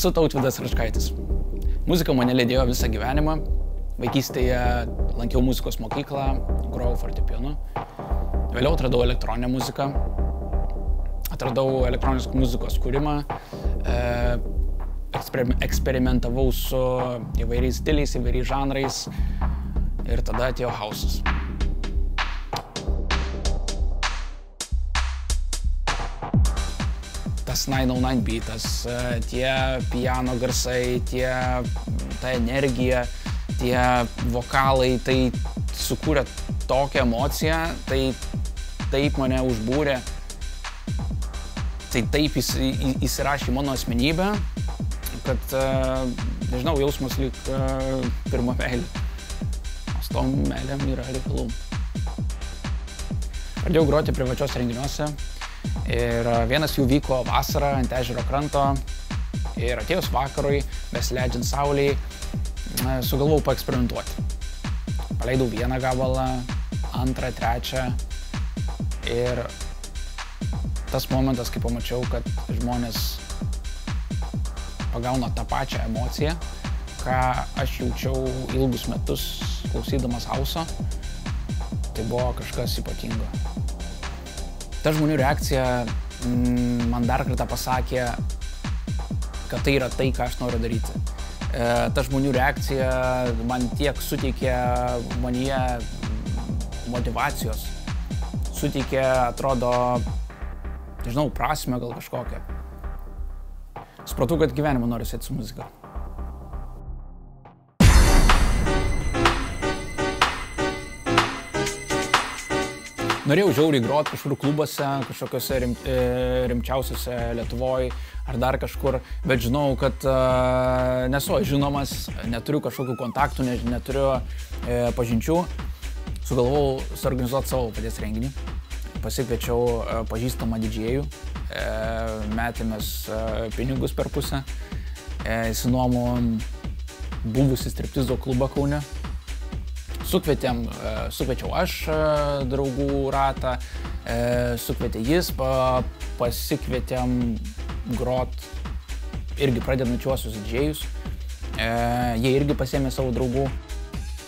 Esu Tautvydas Račkaitis. Muzika mane lydėjo visą gyvenimą. Vaikystėje lankiau muzikos mokyklą, grojau fortepijonu. Vėliau atradau elektroninę muziką. Atradau elektroninės muzikos kūrimą. Eksperimentavau su įvairiais stiliais, įvairiais žanrais. Ir tada atėjo hausas. Tas 909 beatas, tie piano garsai, ta energija, tie vokalai, tai sukūrė tokią emociją, tai taip mane užbūrė, tai taip įsirašė į mano asmenybę, kad, nežinau, jausmas lyg pirma meilė. O su tom meilėm yra reikalų. Pradėjau groti privačios renginiuose. Ir vienas jų vyko vasarą ant ežero kranto ir atėjus vakarui, besileidžiant saulei, sugalvojau paeksperimentuoti. Paleidau vieną gabalą, antrą, trečią ir tas momentas, kai pamačiau, kad žmonės pagauna tą pačią emociją, ką aš jaučiau ilgus metus klausydamas hauso, tai buvo kažkas ypatingo. Ta žmonių reakcija man dar kartą pasakė, kad tai yra tai, ką aš noriu daryti. Ta žmonių reakcija man tiek suteikė manyje motyvacijos, suteikė, atrodo, nežinau, prasmę gal kažkokią. Supratau, kad gyvenimą noriu sieti su muzika. Norėjau žiauriai groti kažkur klubuose, kažkokiuose rimčiausiuose Lietuvoje ar dar kažkur, bet žinau, kad nesu žinomas, neturiu kažkokių kontaktų, neturiu pažinčių. Sugalvojau suorganizuoti savo paties renginį. Pasikviečiau pažįstamą didžėjų, metėmės pinigus per pusę, įsinuomom buvusį striptizo klubą Kaune. Sukviečiau aš draugų ratą, sukvietė jis, pasikvietėm grot irgi pradedančiuosius didžėjus. Jie irgi pasiėmė savo draugų,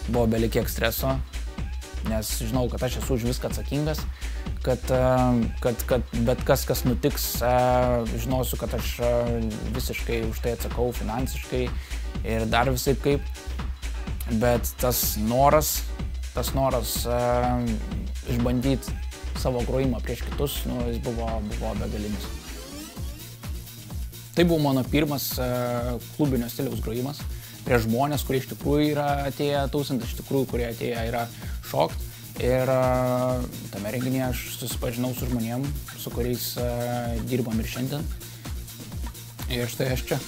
buvo belikiek streso, nes žinau, kad aš esu už viską atsakingas, kad bet kas nutiks, žinosiu, kad aš visiškai už tai atsakau finansiškai ir dar visaip kaip. Bet tas noras išbandyti savo grojimą prieš kitus, jis buvo begalinis. Tai buvo mano pirmas klubinio stiliaus grojimas prieš žmonės, kurie iš tikrųjų yra atėję tausint, iš tikrųjų, kurie atėję yra šokt. Ir tame renginyje aš susipažinau su žmonėm, su kuriais dirbam ir šiandien. Ir štai aš čia.